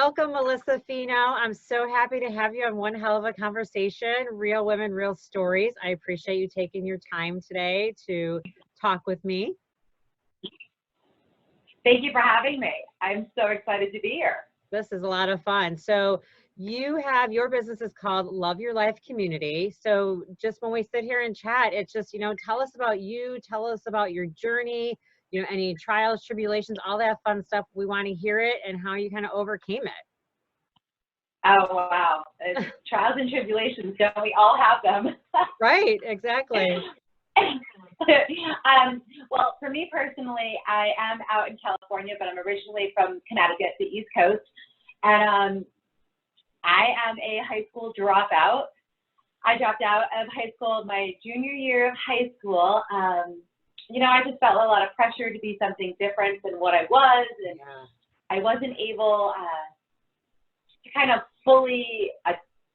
Welcome, Melissa Fino. I'm so happy to have you on One Hell of a Conversation, Real Women, Real Stories. I appreciate you taking your time today to talk with me. Thank you for having me. I'm so excited to be here. This is a lot of fun. So your business is called Love Your Life Community. So just when we sit here and chat, it's just, tell us about you, tell us about your journey, any trials, tribulations, all that fun stuff. We want to hear it and how you kind of overcame it. Oh, wow. Trials and tribulations, don't we all have them? Right, exactly. Well, for me personally, I am out in California, but I'm originally from Connecticut, the East Coast. And I am a high school dropout. I dropped out of high school my junior year of high school. I just felt a lot of pressure to be something different than what I was. And I wasn't able to kind of fully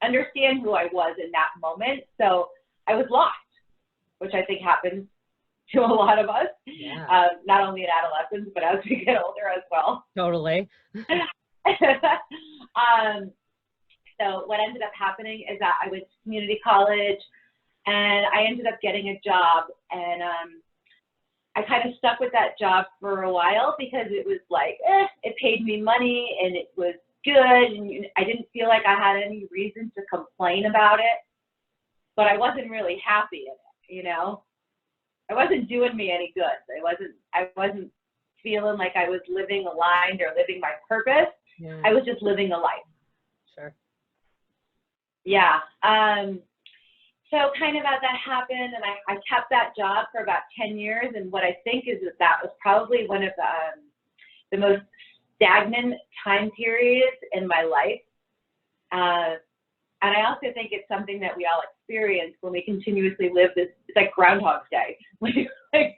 understand who I was in that moment. So I was lost, which I think happens to a lot of us, not only in adolescence, but as we get older as well. Totally. So what ended up happening is that I went to community college and I ended up getting a job, and I kind of stuck with that job for a while because it was like, it paid me money and it was good, and I didn't feel like I had any reason to complain about it, but I wasn't really happy in it, It wasn't doing me any good. I wasn't feeling like I was living aligned or living my purpose. Yeah. I was just living a life. Sure. Yeah. So kind of as that happened, and I kept that job for about 10 years. And what I think is that was probably one of the most stagnant time periods in my life. And I also think it's something that we all experience when we continuously live this. It's like Groundhog's Day.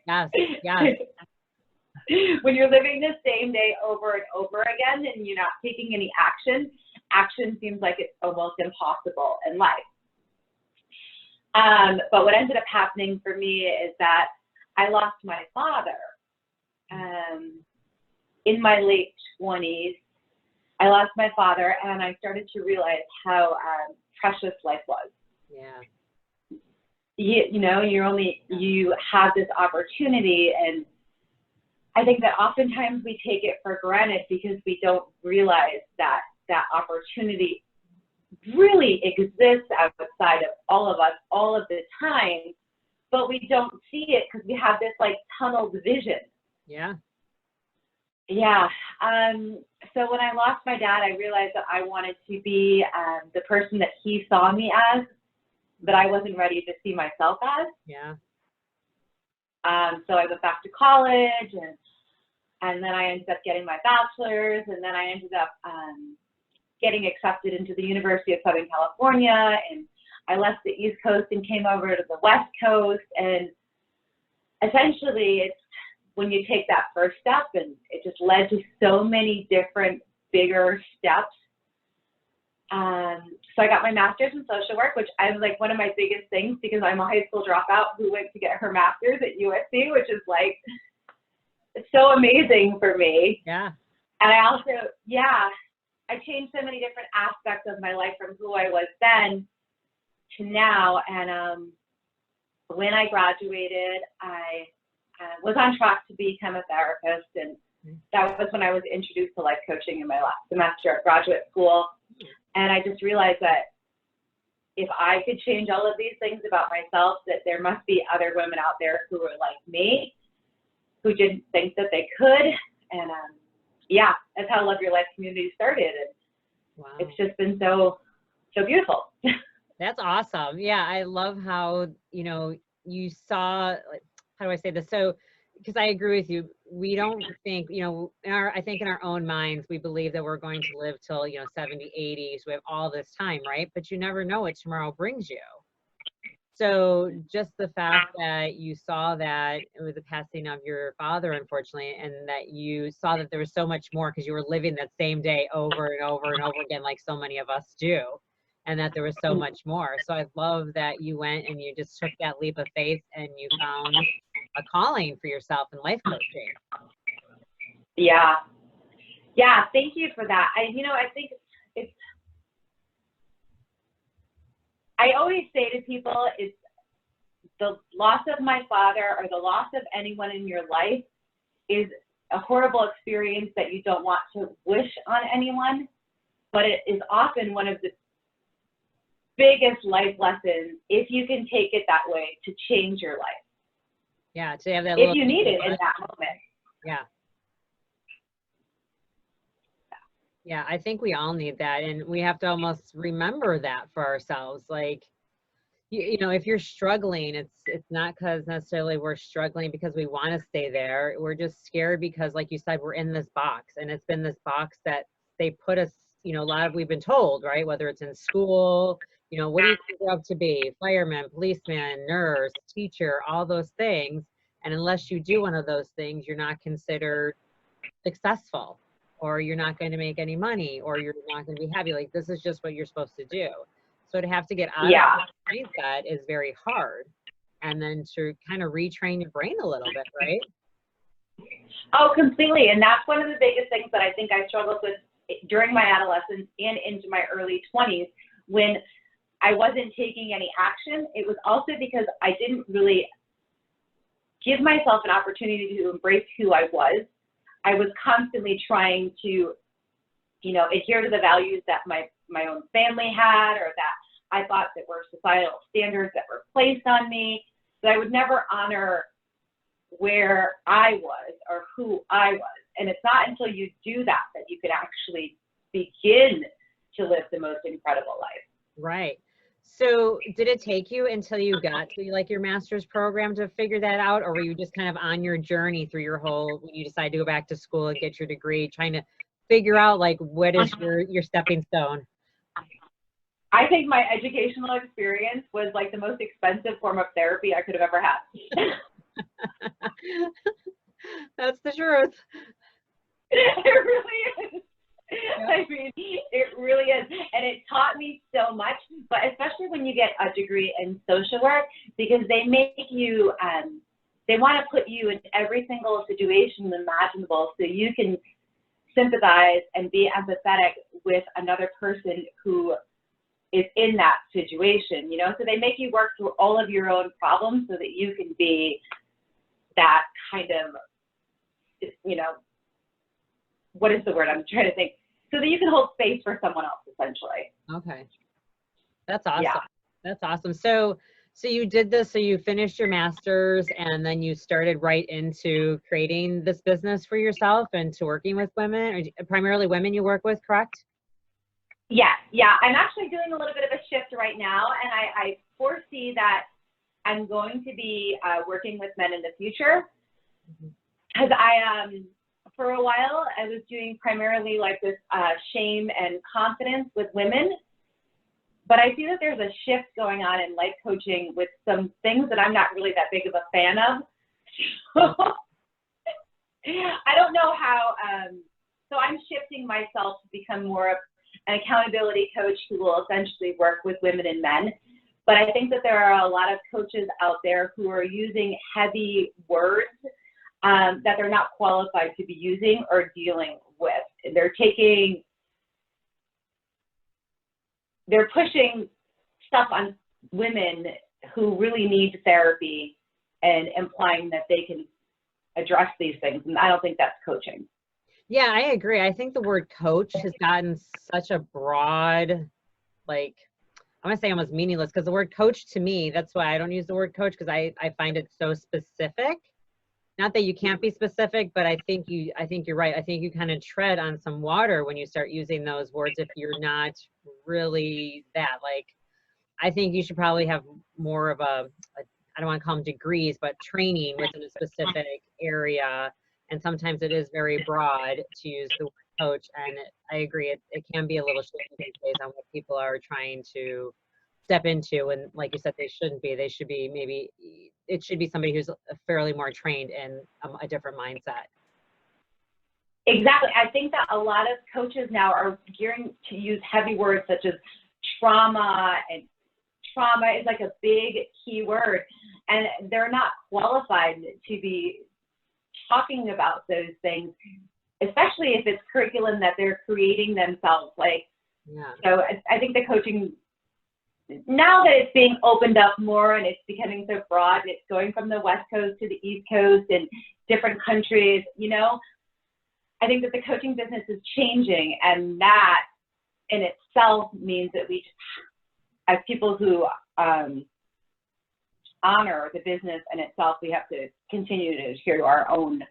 Yes. When you're living the same day over and over again and you're not taking any action seems like it's almost impossible in life. But what ended up happening for me is that I lost my father in my late 20s. I lost my father, and I started to realize how precious life was. Yeah. You have this opportunity, and I think that oftentimes we take it for granted because we don't realize that that opportunity really exists outside of all of us all of the time, but we don't see it because we have this like tunneled vision. Yeah. Yeah. So when I lost my dad, I realized that I wanted to be the person that he saw me as, but I wasn't ready to see myself as. Yeah. So I went back to college, and then I ended up getting my bachelor's, and then I ended up getting accepted into the University of Southern California, and I left the East Coast and came over to the West Coast. And essentially it's when you take that first step, and it just led to so many different bigger steps. So I got my master's in social work, which I was like one of my biggest things because I'm a high school dropout who went to get her master's at USC, which is like, it's so amazing for me. Yeah. And I also, I changed so many different aspects of my life from who I was then to now. And when I graduated, I was on track to become a therapist. And that was when I was introduced to life coaching in my last semester at graduate school. And I just realized that if I could change all of these things about myself, that there must be other women out there who are like me, who didn't think that they could. And that's how Love Your Life Community started. And wow. It's just been so beautiful. That's awesome. Yeah, I love how, you saw, like, how do I say this? So, because I agree with you, we don't think, I think in our own minds, we believe that we're going to live till, 70, 80, so we have all this time, right? But you never know what tomorrow brings you. So just the fact that you saw that with the passing of your father, unfortunately, and that you saw that there was so much more because you were living that same day over and over and over again, like so many of us do, and that there was so much more. So I love that you went and you just took that leap of faith and you found a calling for yourself in life coaching. Yeah. Yeah, thank you for that. I think it's, I always say to people, it's the loss of my father or the loss of anyone in your life is a horrible experience that you don't want to wish on anyone, but it is often one of the biggest life lessons if you can take it that way to change your life. Yeah, to have that if you need it in that moment. Yeah. Yeah, I think we all need that, and we have to almost remember that for ourselves. Like, you know, if you're struggling, it's not because necessarily we're struggling because we want to stay there. We're just scared because, like you said, we're in this box, and it's been this box that they put us, you know, we've been told, right? Whether it's in school, you know, what do you grow up to be? Fireman, policeman, nurse, teacher, all those things. And unless you do one of those things, you're not considered successful, or you're not going to make any money, or you're not going to be happy. Like, this is just what you're supposed to do. So to have to get out of that mindset is very hard. And then to kind of retrain your brain a little bit, right? Oh, completely. And that's one of the biggest things that I think I struggled with during my adolescence and into my early 20s when I wasn't taking any action. It was also because I didn't really give myself an opportunity to embrace who I was. I was constantly trying to, you know, adhere to the values that my own family had, or that I thought that were societal standards that were placed on me, but I would never honor where I was or who I was. And it's not until you do that that you can actually begin to live the most incredible life. Right. So did it take you until you got to like your master's program to figure that out, or were you just kind of on your journey through your whole, when you decided to go back to school and get your degree, trying to figure out like what is your stepping stone? I think my educational experience was like the most expensive form of therapy I could have ever had. That's the truth. It really is. Yep. I mean, it really is. And it taught me so much, but especially when you get a degree in social work, because they make you, they want to put you in every single situation imaginable so you can sympathize and be empathetic with another person who is in that situation, you know? So they make you work through all of your own problems so that you can be that kind of, you know, what is the word I'm trying to think? So that you can hold space for someone else, essentially. Okay. That's awesome. Yeah. That's awesome. So you did this, so you finished your master's and then you started right into creating this business for yourself and to working with women, or primarily women you work with, correct? Yeah. Yeah. I'm actually doing a little bit of a shift right now, and I foresee that I'm going to be working with men in the future, because for a while, I was doing primarily like this shame and confidence with women, but I see that there's a shift going on in life coaching with some things that I'm not really that big of a fan of. I don't know how, so I'm shifting myself to become more of an accountability coach who will essentially work with women and men. But I think that there are a lot of coaches out there who are using heavy words that they're not qualified to be using or dealing with. They're pushing stuff on women who really need therapy and implying that they can address these things. And I don't think that's coaching. Yeah, I agree. I think the word coach has gotten such a broad, like, I'm gonna say almost meaningless, because the word coach to me, that's why I don't use the word coach, because I find it so specific. Not that you can't be specific, but I think you're right. I think you kind of tread on some water when you start using those words if you're not really that. Like, I think you should probably have more of I don't want to call them degrees, but training within a specific area. And sometimes it is very broad to use the word coach. And I agree, it can be a little shifty these days on what people are trying to step into. And like you said, they shouldn't be. They should be, maybe it should be somebody who's fairly more trained in a different mindset. Exactly. I think that a lot of coaches now are gearing to use heavy words such as trauma, and trauma is like a big key word, and they're not qualified to be talking about those things. especially if it's curriculum that they're creating themselves. Like, Yeah. so I think the coaching, now that it's being opened up more and it's becoming so broad and it's going from the West Coast to the East Coast and different countries, you know, I think that the coaching business is changing, and that in itself means that we, as people who honor the business in itself, we have to continue to adhere to our own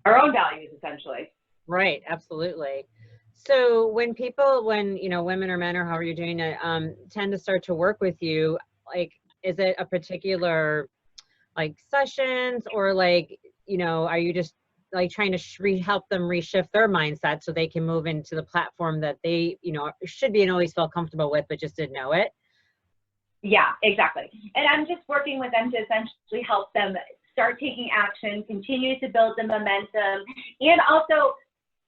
values, essentially. Right, absolutely. So when people, you know, women or men or however you're doing it, tend to start to work with you, like, is it a particular like sessions, or like, you know, are you just like trying to help them reshift their mindset so they can move into the platform that they, you know, should be and always felt comfortable with, but just didn't know it? Yeah, exactly. And I'm just working with them to essentially help them start taking action, continue to build the momentum, and also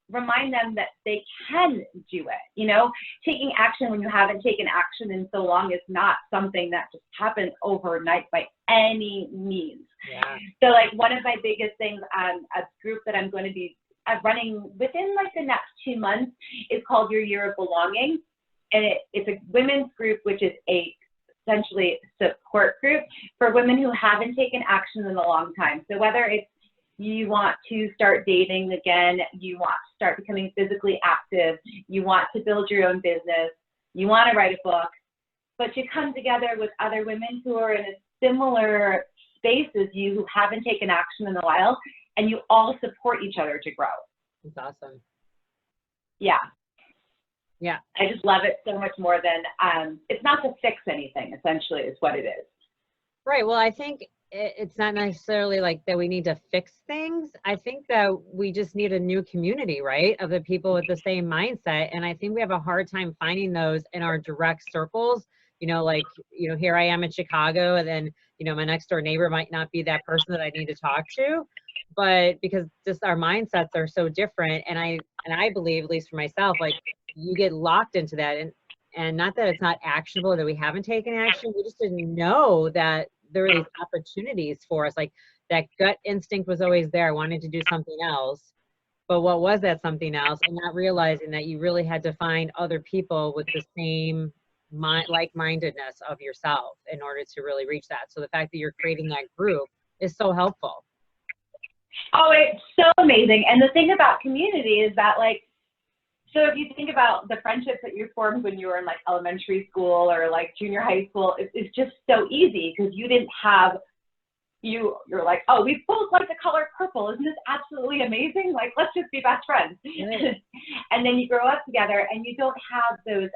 remind them that they can do it. You know, taking action when you haven't taken action in so long is not something that just happens overnight by any means. Yeah. So like one of my biggest things, a group that I'm going to be running within like the next 2 months is called Your Year of Belonging. And it's a women's group, which is essentially support group for women who haven't taken action in a long time. So whether it's you want to start dating again, you want to start becoming physically active, you want to build your own business, you want to write a book, but you come together with other women who are in a similar space as you, who haven't taken action in a while, and you all support each other to grow. That's awesome. Yeah. Yeah. I just love it so much more than, it's not to fix anything, essentially, is what it is. Right. Well, I think it's not necessarily like that we need to fix things. I think that we just need a new community, right, of the people with the same mindset. And I think we have a hard time finding those in our direct circles. You know, like, you know, here I am in Chicago, and then, you know, my next door neighbor might not be that person that I need to talk to, but because just our mindsets are so different. And I believe, at least for myself, like, you get locked into that, and not that it's not actionable, that we haven't taken action, we just didn't know that there were these opportunities for us. Like, that gut instinct was always there. I wanted to do something else, but what was that something else? And not realizing that you really had to find other people with the same like-mindedness of yourself in order to really reach that. So the fact that you're creating that group is so helpful. Oh, it's so amazing. And the thing about community is that, like, so if you think about the friendships that you formed when you were in like elementary school or like junior high school, it's just so easy because you didn't have, you're like, oh, we both like the color purple. Isn't this absolutely amazing? Like, let's just be best friends. Right. And then you grow up together and you don't have those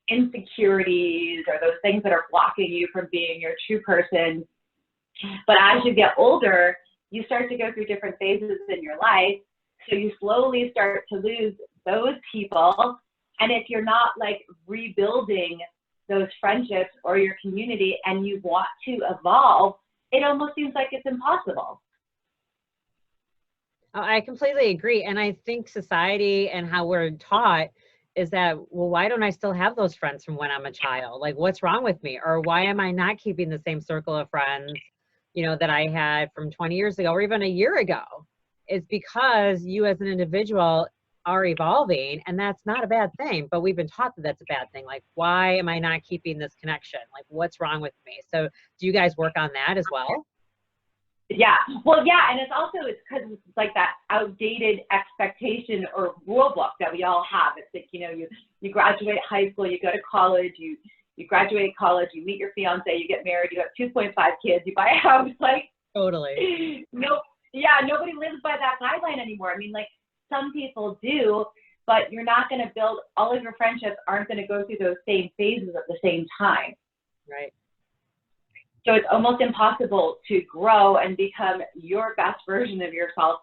insecurities or those things that are blocking you from being your true person. But as you get older, you start to go through different phases in your life. So you slowly start to lose those people. And if you're not like rebuilding those friendships or your community and you want to evolve, it almost seems like it's impossible. I completely agree. And I think society and how we're taught is that, well, why don't I still have those friends from when I'm a child? Like, what's wrong with me? Or why am I not keeping the same circle of friends, you know, that I had from 20 years ago or even a year ago? It's because you as an individual are evolving, and that's not a bad thing, but we've been taught that that's a bad thing. Like, why am I not keeping this connection? Like, what's wrong with me? So do you guys work on that as well? Yeah, well, yeah, and it's because it's like that outdated expectation or rule book that we all have. It's like, you know, you graduate high school, you go to college, you graduate college, you meet your fiance, you get married, you have 2.5 kids, you buy a house. Like, totally. No, yeah, nobody lives by that guideline anymore. I mean, like, some people do, but you're not going to build, all of your friendships aren't going to go through those same phases at the same time. Right. So it's almost impossible to grow and become your best version of yourself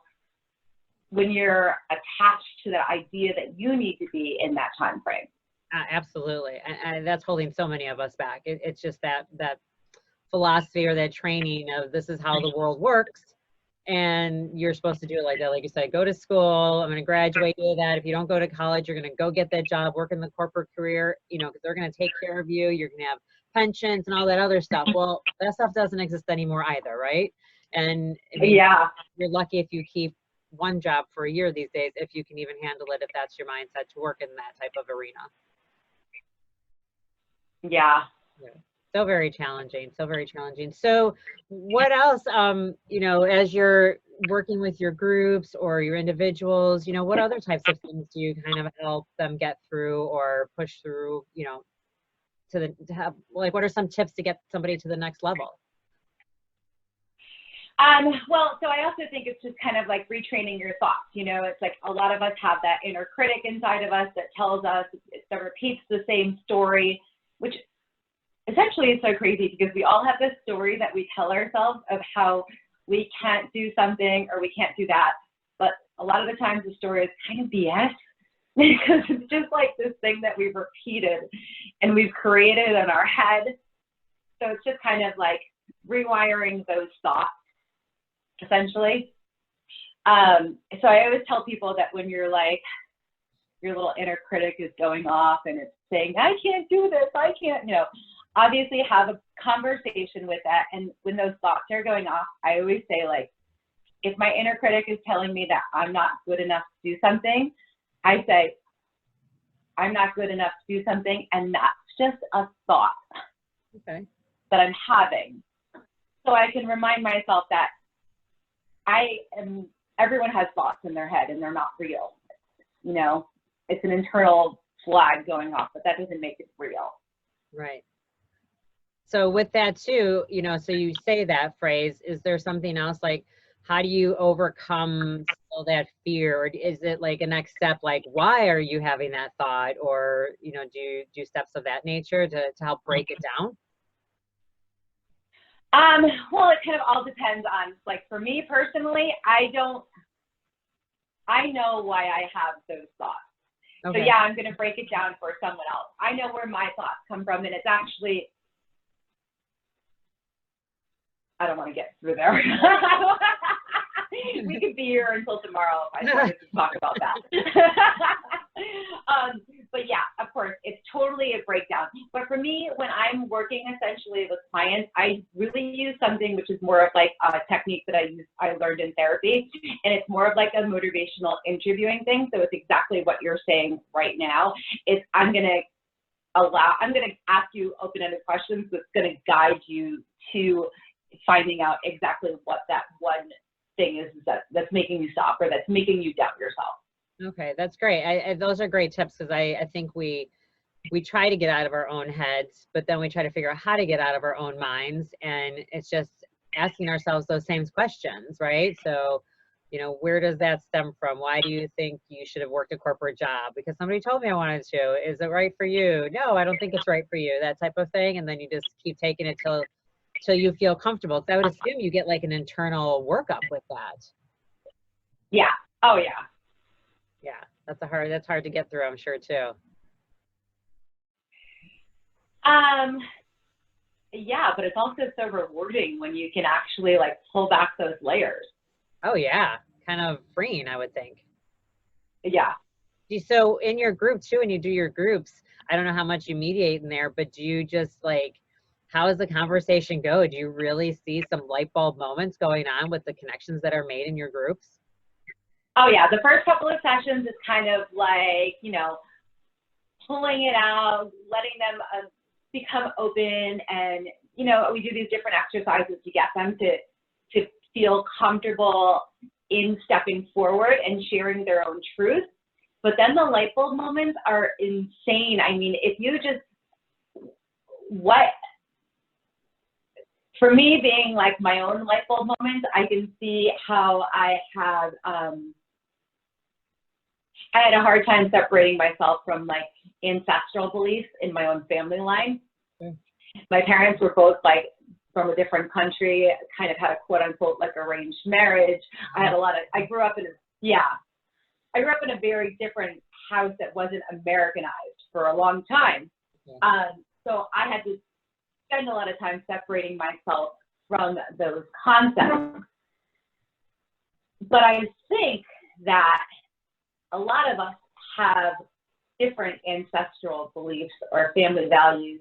when you're attached to the idea that you need to be in that time frame. Absolutely. And that's holding so many of us back. It's just that philosophy or that training of this is how the world works. And you're supposed to do it like that. Like you said, go to school. I'm going to graduate, do that. If you don't go to college, you're going to go get that job, work in the corporate career, you know, because they're going to take care of you. You're going to have pensions and all that other stuff. Well, that stuff doesn't exist anymore either, right? And I mean, Yeah. you're lucky if you keep one job for a year these days, if you can even handle it, if that's your mindset to work in that type of arena. Yeah. Yeah. So very challenging, so very challenging. So what else, you know, as you're working with your groups or your individuals, you know, what other types of things do you kind of help them get through or push through, you know, to have, like, what are some tips to get somebody to the next level? Well, so I also think it's just kind of like retraining your thoughts. You know, it's like a lot of us have that inner critic inside of us that tells us, that repeats the same story, which essentially is so crazy because we all have this story that we tell ourselves of how we can't do something or we can't do that. But a lot of the times the story is kind of BS because it's just like this thing that we've repeated and we've created in our head. So it's just kind of like rewiring those thoughts, essentially. So I always tell people that when you're like, your little inner critic is going off and it's saying, I can't do this, I can't, you know, obviously have a conversation with that. And when those thoughts are going off, I always say, like, if my inner critic is telling me that I'm not good enough to do something, I say, I'm not good enough to do something, and that's just a thought that I'm having. So I can remind myself that everyone has thoughts in their head and they're not real. You know, it's an internal flag going off, but that doesn't make it real. Right. So with that too, you know, so you say that phrase, is there something else, like, how do you overcome all that fear? Or is it like a next step, like, why are you having that thought? Or, you know, do you do steps of that nature to help break it down? Well, it kind of all depends on, like, for me personally, I know why I have those thoughts. Okay. So yeah, I'm going to break it down for someone else. I know where my thoughts come from, and it's actually, I don't want to get through there. We could be here until tomorrow if I started to talk about that. But yeah, of course, it's totally a breakdown. But for me, when I'm working essentially with clients, I really use something which is more of like a technique that I learned in therapy, and it's more of like a motivational interviewing thing. So it's exactly what you're saying right now. I'm going to ask you open-ended questions that's going to guide you to finding out exactly what that one thing is that's making you stop or that's making you doubt yourself. Okay, that's great. Those are great tips, because I think we try to get out of our own heads, but then we try to figure out how to get out of our own minds, and it's just asking ourselves those same questions, right? So, you know, where does that stem from? Why do you think you should have worked a corporate job? Because somebody told me I wanted to. Is it right for you? No, I don't think it's right for you. That type of thing, and then you just keep taking it till you feel comfortable. So I would assume you get like an internal workup with that. Yeah. Oh yeah. Yeah, that's hard to get through, I'm sure too. Yeah, but it's also so rewarding when you can actually like pull back those layers. Oh yeah, kind of freeing, I would think. Yeah. So in your group too, when you do your groups, I don't know how much you mediate in there, but do you just like, how does the conversation go? Do you really see some light bulb moments going on with the connections that are made in your groups? Oh yeah, the first couple of sessions is kind of like, you know, pulling it out, letting them become open, and, you know, we do these different exercises to get them to feel comfortable in stepping forward and sharing their own truth. But then the light bulb moments are insane. I mean, if you just, for me being like my own light bulb moments, I can see how I had a hard time separating myself from like ancestral beliefs in my own family line. Mm. My parents were both like from a different country, kind of had a quote unquote like arranged marriage. I grew up in a very different house that wasn't Americanized for a long time. Yeah. So I had to spend a lot of time separating myself from those concepts. But I think that a lot of us have different ancestral beliefs or family values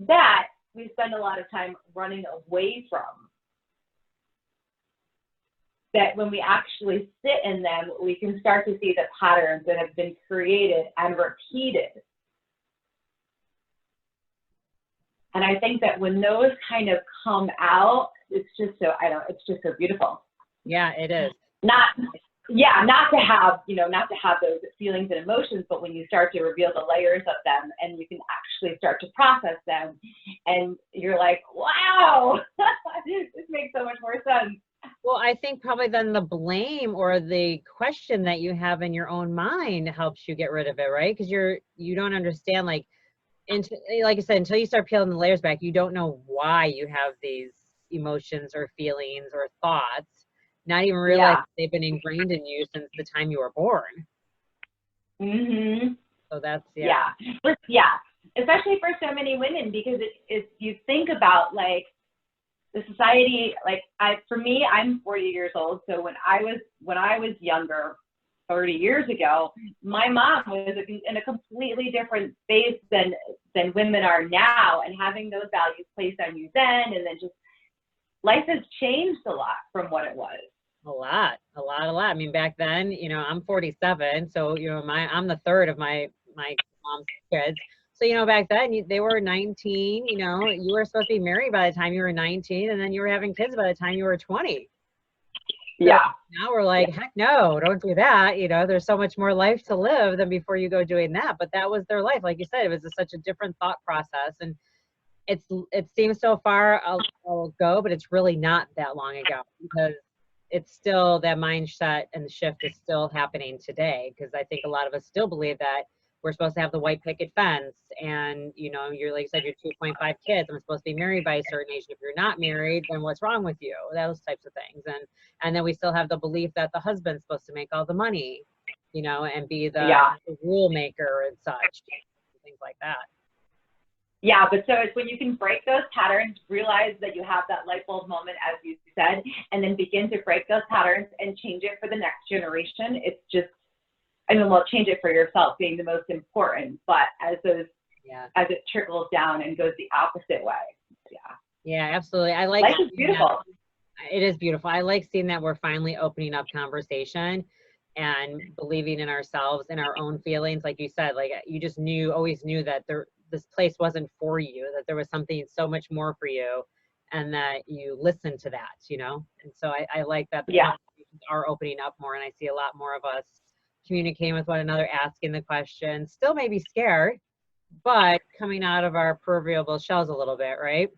that we spend a lot of time running away from. that when we actually sit in them, we can start to see the patterns that have been created and repeated. And I think that when those kind of come out, it's just so, it's just so beautiful. Yeah, it is. Not to have, not to have those feelings and emotions, but when you start to reveal the layers of them and you can actually start to process them and you're like, wow, this makes so much more sense. Well, I think probably then the blame or the question that you have in your own mind helps you get rid of it, right? Because you don't understand, like I said, until you start peeling the layers back, you don't know why you have these emotions or feelings or thoughts, not even realize they've been ingrained in you since the time you were born. Mm-hmm. So that's, yeah, especially for so many women, because it's you think about like the society, like for me, I'm 40 years old. So when I was younger, 30 years ago, my mom was in a completely different space than women are now, and having those values placed on you then, and then just life has changed a lot from what it was. A lot. I mean, back then, I'm 47, so I'm the third of my mom's kids. So back then they were 19. You were supposed to be married by the time you were 19, and then you were having kids by the time you were 20. So yeah. Now we're like, heck no, don't do that. There's so much more life to live than before you go doing that. But that was their life. Like you said, it was such a different thought process. And it seems so far ago, but it's really not that long ago, because it's still, that mindset and the shift is still happening today. Because I think a lot of us still believe that we're supposed to have the white picket fence, and you're, like you said, you're 2.5 kids. I'm supposed to be married by a certain age. If you're not married, then what's wrong with you? Those types of things. And then we still have the belief that the husband's supposed to make all the money, and be the rule maker and such, things like that. Yeah, but so it's when you can break those patterns, realize that you have that light bulb moment, as you said, and then begin to break those patterns and change it for the next generation. It's just, change it for yourself being the most important, but as it trickles down and goes the opposite way. Yeah, absolutely. I like life is beautiful. It is beautiful. I like seeing that we're finally opening up conversation and believing in ourselves and our own feelings. Like you said, like you just always knew that this place wasn't for you, that there was something so much more for you, and that you listened to that, And so I like that the conversations are opening up more, and I see a lot more of us communicating with one another, asking the questions, still maybe scared, but coming out of our proverbial shells a little bit, right?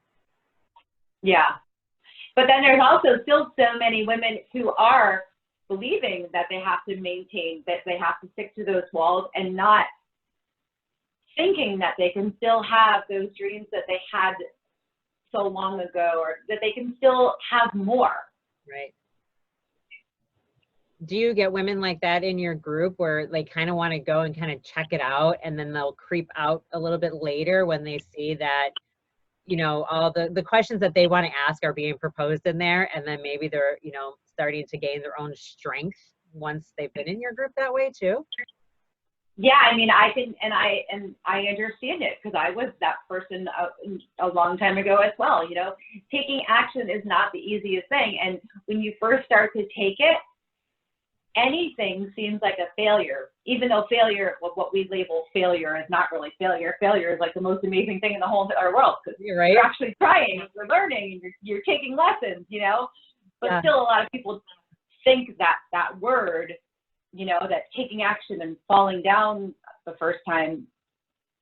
Yeah. But then there's also still so many women who are believing that they have to maintain, that they have to stick to those walls, and not thinking that they can still have those dreams that they had so long ago, or that they can still have more. Right. Do you get women like that in your group where they kind of want to go and kind of check it out, and then they'll creep out a little bit later when they see that, all the questions that they want to ask are being proposed in there, and then maybe they're, starting to gain their own strength once they've been in your group that way too? Yeah, I can, and I understand it, because I was that person a long time ago as well. Taking action is not the easiest thing, and when you first start to take it, anything seems like a failure, even though failure, what we label failure, is not really failure. Failure is like the most amazing thing in the whole entire world, because you're actually trying, you're learning, you're taking lessons, But still, a lot of people think that word, that taking action and falling down the first time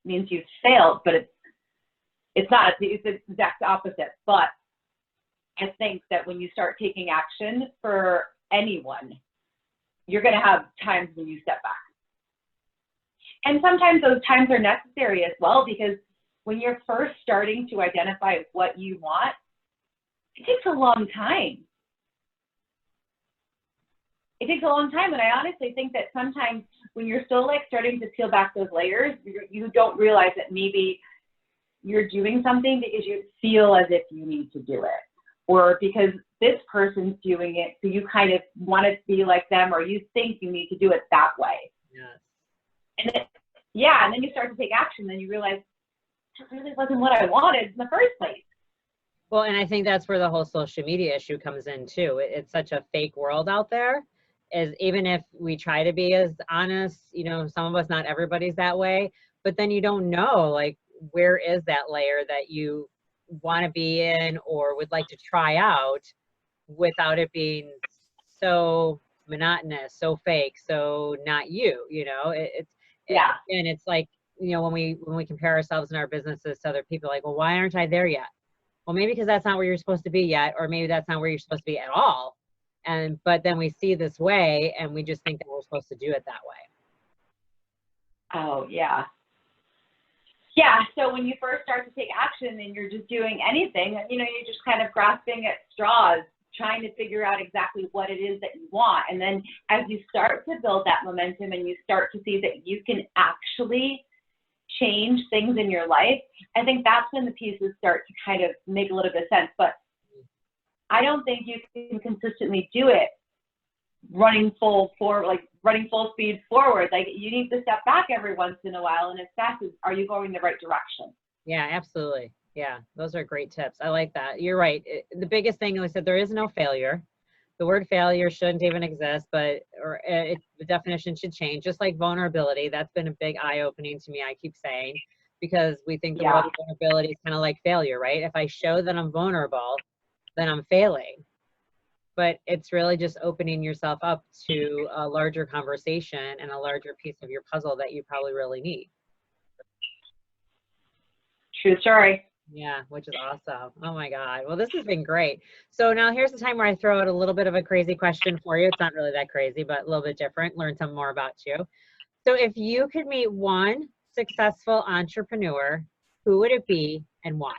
means you've failed, but it's not. It's the exact opposite. But I think that when you start taking action for anyone, you're going to have times when you step back. And sometimes those times are necessary as well, because when you're first starting to identify what you want, it takes a long time. It takes a long time, and I honestly think that sometimes when you're still starting to peel back those layers, you don't realize that maybe you're doing something because you feel as if you need to do it, or because this person's doing it, so you kind of want to be like them, or you think you need to do it that way. Yes. And then you start to take action, then you realize that really wasn't what I wanted in the first place. Well, and I think that's where the whole social media issue comes in too. It's such a fake world out there. Is even if we try to be as honest, you know, some of us, not everybody's that way, but then you don't know, like, where is that layer that you want to be in or would like to try out without it being so monotonous, so fake, so not you, you know, Yeah. and it's like, you know, when we compare ourselves and our businesses to other people, like, well, why aren't I there yet? Well, maybe because that's not where you're supposed to be yet, or maybe that's not where you're supposed to be at all. And but then we see this way and we just think that we're supposed to do it that way. Oh, yeah. Yeah, so when you first start to take action and you're just doing anything, you know, you're just kind of grasping at straws, trying to figure out exactly what it is that you want. And then as you start to build that momentum and you start to see that you can actually change things in your life, I think that's when the pieces start to kind of make a little bit of sense. But I don't think you can consistently do it running full speed forward. Like, you need to step back every once in a while and assess, are you going the right direction? Yeah, absolutely. Yeah, those are great tips. I like that. You're right. The biggest thing, like I said, there is no failure. The word failure shouldn't even exist, but the definition should change. Just like vulnerability, that's been a big eye-opening to me. I keep saying, because we think the word vulnerability is kind of like failure, right? If I show that I'm vulnerable, then I'm failing. But it's really just opening yourself up to a larger conversation and a larger piece of your puzzle that you probably really need. True story. Yeah, which is awesome. Oh my God. Well, this has been great. So now here's the time where I throw out a little bit of a crazy question for you. It's not really that crazy, but a little bit different. Learn some more about you. So if you could meet one successful entrepreneur, who would it be and why?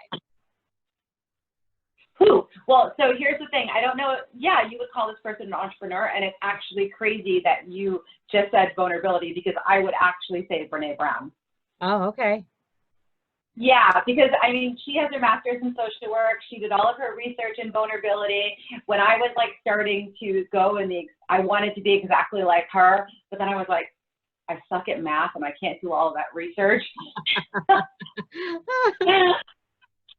Who? Well, so here's the thing. I don't know. Yeah, you would call this person an entrepreneur, and it's actually crazy that you just said vulnerability, because I would actually say Brene Brown. Oh, okay. Yeah, because I mean, she has her master's in social work. She did all of her research in vulnerability. When I was like starting to go I wanted to be exactly like her, but then I was like, I suck at math and I can't do all of that research.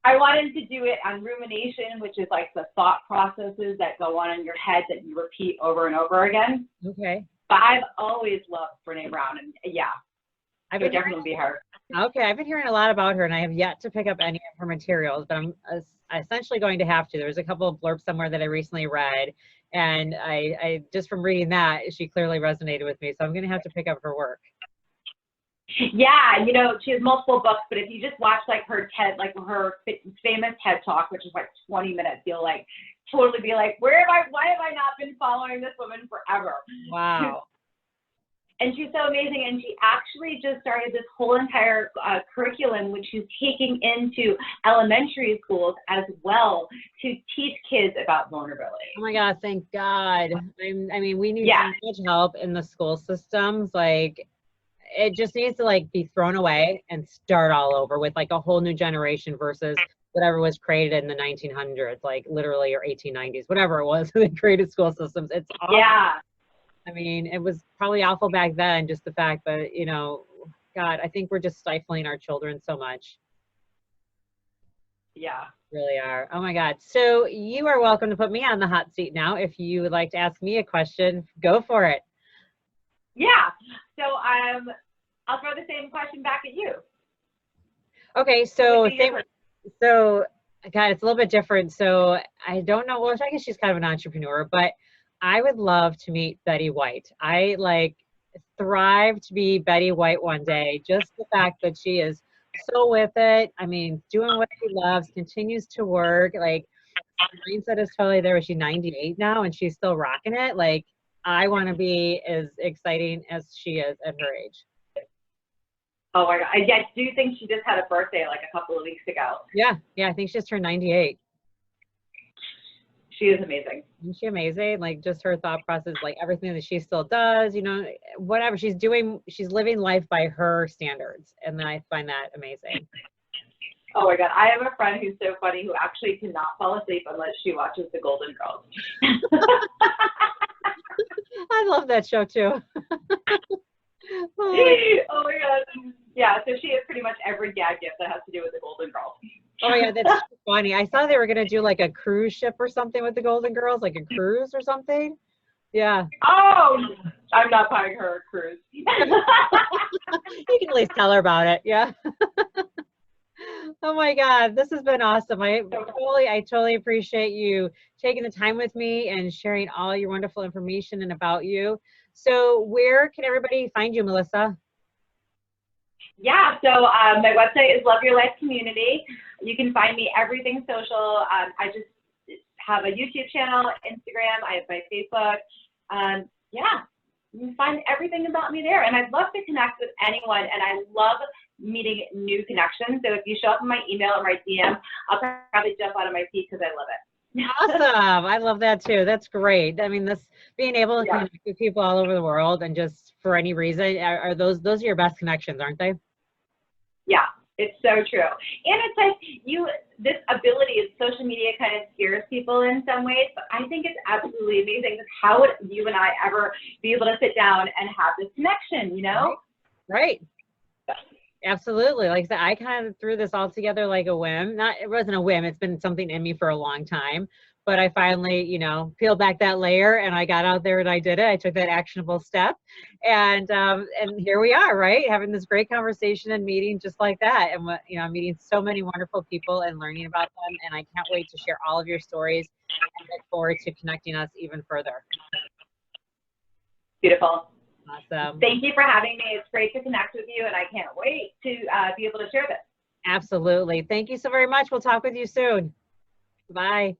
I wanted to do it on rumination, which is like the thought processes that go on in your head that you repeat over and over again. Okay. But I've always loved Brene Brown, and yeah, it would definitely be her. Okay, I've been hearing a lot about her, and I have yet to pick up any of her materials, but I'm essentially going to have to. There's a couple of blurbs somewhere that I recently read, and I just from reading that, she clearly resonated with me, so I'm going to have to pick up her work. Yeah, you know, she has multiple books, but if you just watch like her famous TED Talk, which is like 20 minutes, you'll like totally be like, why have I not been following this woman forever? Wow. And she's so amazing. And she actually just started this whole entire curriculum, which she's taking into elementary schools as well, to teach kids about vulnerability. Oh my God, thank God. I mean, we need so much help in the school systems. Like, it just needs to like be thrown away and start all over with like a whole new generation versus whatever was created in the 1900s, like literally, or 1890s, whatever it was, they created school systems. It's awful. Yeah. I mean, it was probably awful back then, just the fact that, you know, God, I think we're just stifling our children so much. Yeah. Really are. Oh my God. So you are welcome to put me on the hot seat now. If you would like to ask me a question, go for it. Yeah. So I'll throw the same question back at you. Okay. So God, it's a little bit different. So I don't know. Well, I guess she's kind of an entrepreneur, but I would love to meet Betty White. I like thrive to be Betty White one day. Just the fact that she is so with it. I mean, doing what she loves, continues to work. Like, mindset is totally there. She's 98 now and she's still rocking it. Like, I want to be as exciting as she is at her age. Oh my God. I do think she just had a birthday like a couple of weeks ago. Yeah. I think she just turned 98. She is amazing. Isn't she amazing? Like, just her thought process, like everything that she still does, you know, whatever she's doing, she's living life by her standards. And I find that amazing. Oh my God. I have a friend who's so funny who actually cannot fall asleep unless she watches The Golden Girls. I love that show too. Oh my God. Yeah, so she has pretty much every gag gift that has to do with The Golden Girls. Oh yeah, that's funny. I saw they were going to do like a cruise ship or something with the Golden Girls, like a cruise or something. Yeah. Oh, I'm not buying her a cruise. You can at least tell her about it. Yeah. Oh my God, this has been awesome. I totally appreciate you taking the time with me and sharing all your wonderful information and about you. So where can everybody find you, Melissa? Yeah, so my website is Love Your Life Community. You can find me everything social. I just have a YouTube channel, Instagram, I have my Facebook. Yeah, you can find everything about me there. And I'd love to connect with anyone, and I love meeting new connections. So if you show up in my email or my DM, I'll probably jump out of my seat because I love it. Awesome. I love that too. That's great. I mean, this being able to connect with people all over the world and just for any reason are those are your best connections, aren't they? Yeah, it's so true. And it's like this ability of social media kind of scares people in some ways, but I think it's absolutely amazing. How would you and I ever be able to sit down and have this connection, you know? Right. Absolutely. Like I said, I kind of threw this all together like a whim. It wasn't a whim. It's been something in me for a long time. But I finally, peeled back that layer and I got out there and I did it. I took that actionable step. And here we are, right? Having this great conversation and meeting just like that. And, I'm meeting so many wonderful people and learning about them. And I can't wait to share all of your stories and look forward to connecting us even further. Beautiful. Awesome. Thank you for having me. It's great to connect with you, and I can't wait to be able to share this. Absolutely. Thank you so very much. We'll talk with you soon. Bye.